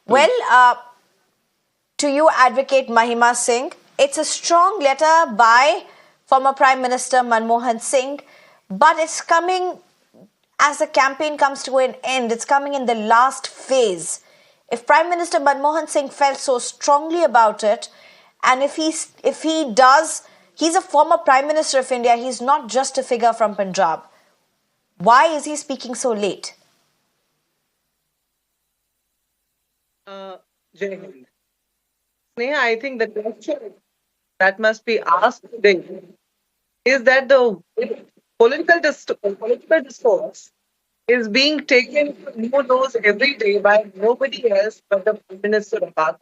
Well, please. to you, Advocate Mahima Singh, it's a strong letter by former Prime Minister Manmohan Singh, but it's coming as the campaign comes to an end. It's coming in the last phase. If Prime Minister Manmohan Singh felt so strongly about it, and if he does, he's a former Prime Minister of India. He's not just a figure from Punjab. Why is he speaking so late? Jai Hind. Sneha, I think the question that must be asked today is that the political discourse is being taken to new lows every day by nobody else but the Prime Minister of Bharat.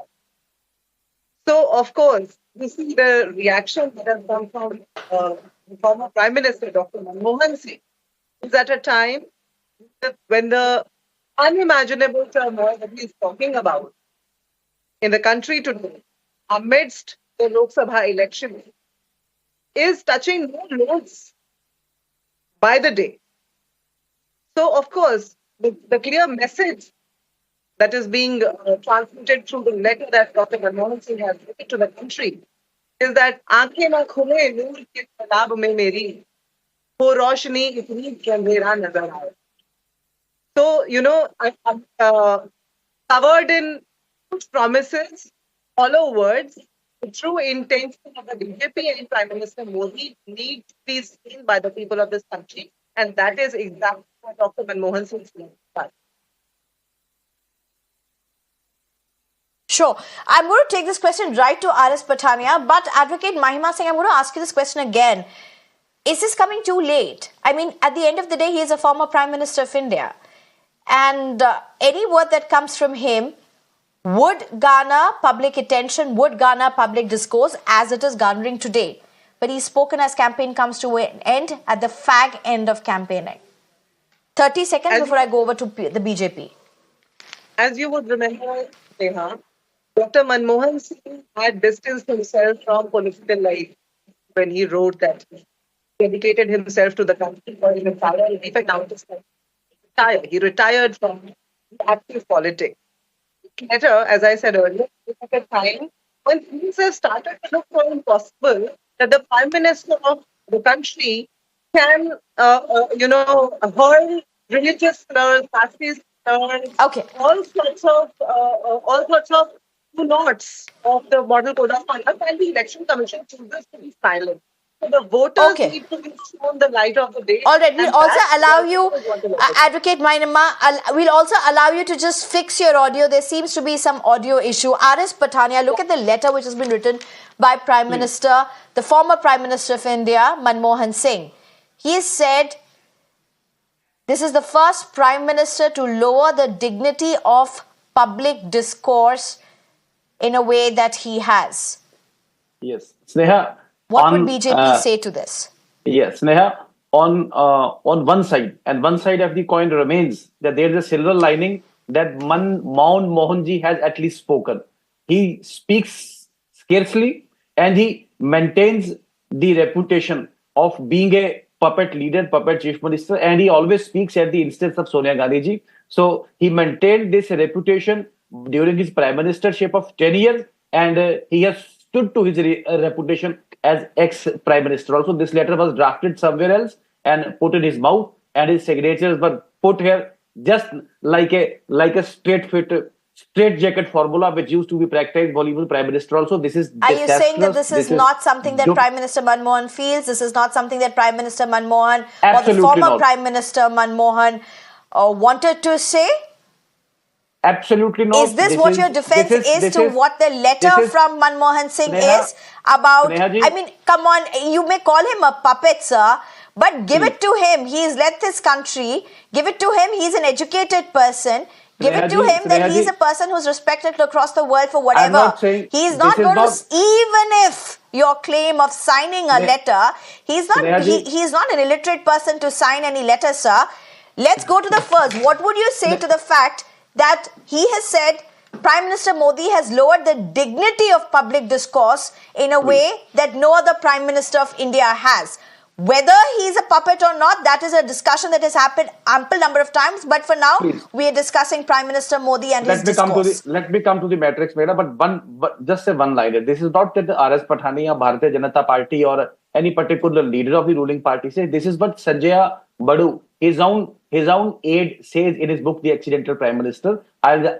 So, of course, this is the reaction that has come from the former Prime Minister, Dr. Manmohan Singh, is at a time when the unimaginable turmoil that he is talking about in the country today, amidst the Lok Sabha election, is touching new lows by the day. So, of course, the clear message that is being transmitted through the letter that Dr. Manmohan Singh has written to the country is that आंखें ना खुले नूर के तालाब में मेरी वो रोशनी इतनी कि अंधेरा नजर आए. So, I'm covered in huge promises, hollow words. The true intention of the BJP and Prime Minister Modi need to be seen by the people of this country. And that is exactly what Dr. Manmohan Singh said. Sure. I'm going to take this question right to RS Pathania, but Advocate Mahima Singh, I'm going to ask you this question again. Is this coming too late? I mean, at the end of the day, he is a former Prime Minister of India. And any word that comes from him would garner public attention, would garner public discourse as it is garnering today. But he's spoken as campaign comes to an end at the fag end of campaigning. 30 seconds before I go over to the BJP. As you would remember, Sneha, Dr. Manmohan Singh had distanced himself from political life when he wrote that he dedicated himself to the country for his entire life and now it is retired. He retired from active politics. Later, as I said earlier, at a time when things have started to look so impossible that the Prime Minister of the country can, hurl religious slurs, fascist slurs, all sorts of knots of the model code of conduct, and the election commission chooses to be silent. So the voters need to be shown the light of the day. All right, we'll also allow you, Advocate Mahima, we'll also allow you to just fix your audio. There seems to be some audio issue. RS Pathania, look at the letter which has been written by Prime Minister, the former Prime Minister of India, Manmohan Singh. He has said, this is the first Prime Minister to lower the dignity of public discourse in a way that he has. Yes. Sneha, what would BJP say to this? Yes, Sneha, on one side, and one side of the coin remains that there is a silver lining that Manmohan Ji has at least spoken. He speaks scarcely and he maintains the reputation of being a puppet leader, puppet chief minister, and he always speaks at the instance of Sonia Gandhi ji. So he maintained this reputation during his prime ministership of 10 years, and he has stood to his reputation as ex-prime minister. Also, this letter was drafted somewhere else and put in his mouth, and his signatures were put here just like a straight jacket formula which used to be practiced by even prime minister. Also, this is Are you saying that this is not something that Prime Minister Manmohan feels? This is not something that Prime Minister Manmohan or the former Prime Minister Manmohan wanted to say? Absolutely not. Is this what your defense is to what the letter from Manmohan Singh is about? I mean, come on, you may call him a puppet, sir, but give it to him. He's led this country. Give it to him. He's an educated person. Give it to him that he's a person who's respected across the world for whatever. He's not going to, even if your claim of signing a letter, he's not an illiterate person to sign any letter, sir. Let's go to the first. What would you say to the fact that he has said Prime Minister Modi has lowered the dignity of public discourse in a way that no other Prime Minister of India has? Whether he's a puppet or not, that is a discussion that has happened ample number of times. But for now, we are discussing Prime Minister Modi and his discourse. Let me come to the matrix, madam. But just say one line. This is not that the RS Pathania, Bharatiya Janata Party or any particular leader of the ruling party says. This is what Sanjay Badu, his own aide, says in his book, The Accidental Prime Minister. I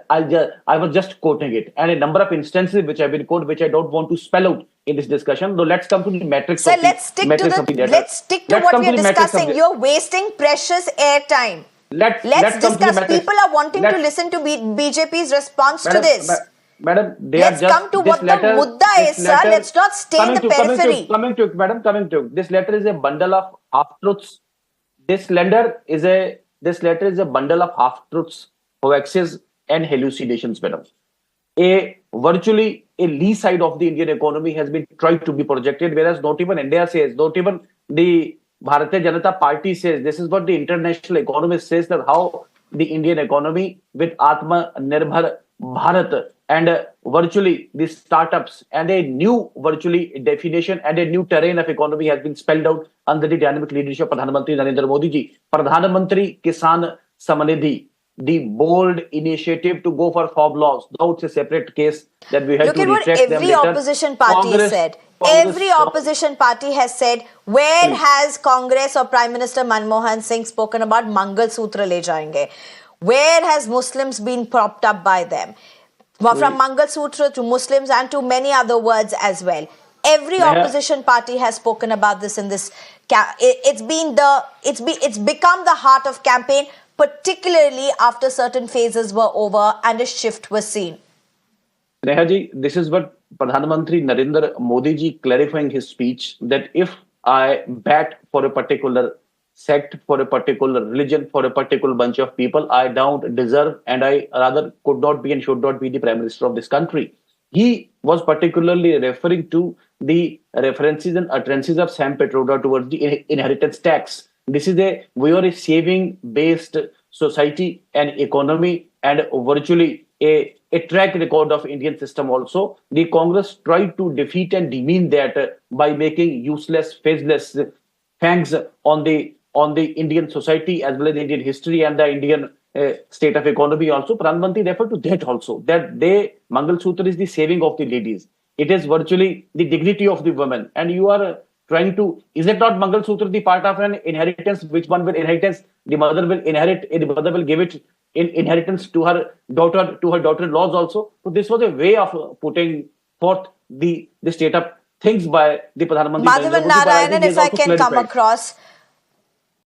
was just quoting it, and a number of instances which have been quoted, which I don't want to spell out in this discussion. So let's come to the matrix. So let's stick to what we are discussing. You're wasting precious airtime. Let's discuss. People are wanting to listen to BJP's response to this. Madam, let's come to what the mudda is, sir. Let's not stay in the periphery. Coming to it, madam. This letter is a bundle of half-truths. This letter is a bundle of half-truths, hoaxes, and hallucinations, madam. Virtually a lee side of the Indian economy has been tried to be projected, whereas not even India says, not even the Bharatiya Janata Party says. This is what the international economist says, that how the Indian economy with Atma Nirbhar Bharat and virtually the startups and a new virtually definition and a new terrain of economy has been spelled out under the dynamic leadership of Pradhan Mantri Narendra Modi ji. Pradhan Mantri Kisan Samriddhi, the bold initiative to go for FOB laws, though it's a separate case that we have to retract them later. Look at what every opposition party has said. Every opposition party has said, where has Congress or Prime Minister Manmohan Singh spoken about Mangal Sutra le jayenge? Where has Muslims been propped up by them? From Mangal Sutra to Muslims and to many other words as well. Every opposition party has spoken about this in this. It's become the heart of campaign, particularly after certain phases were over and a shift was seen. Sneha ji, this is what Pradhan Mantri Narendra Modi ji clarifying his speech, that if I bat for a particular sect, for a particular religion, for a particular bunch of people, I don't deserve and I rather could not be and should not be the Prime Minister of this country. He was particularly referring to the references and utterances of Sam Petroda towards the inheritance tax. We are a saving-based society and economy, and virtually a track record of Indian system also. The Congress tried to defeat and demean that by making useless, faceless fangs on the Indian society as well as Indian history and the Indian state of economy also. Pradhan Mantri referred to that also, that Mangal Sutra is the saving of the ladies. It is virtually the dignity of the women. And you are trying to, is it not Mangal Sutra the part of an inheritance? Which one will inheritance? The mother will inherit, the mother will give it in inheritance to her daughter-in-laws also. So this was a way of putting forth the state of things by the Pradhan Mantri. Madhavan Narayanan, if I can come across,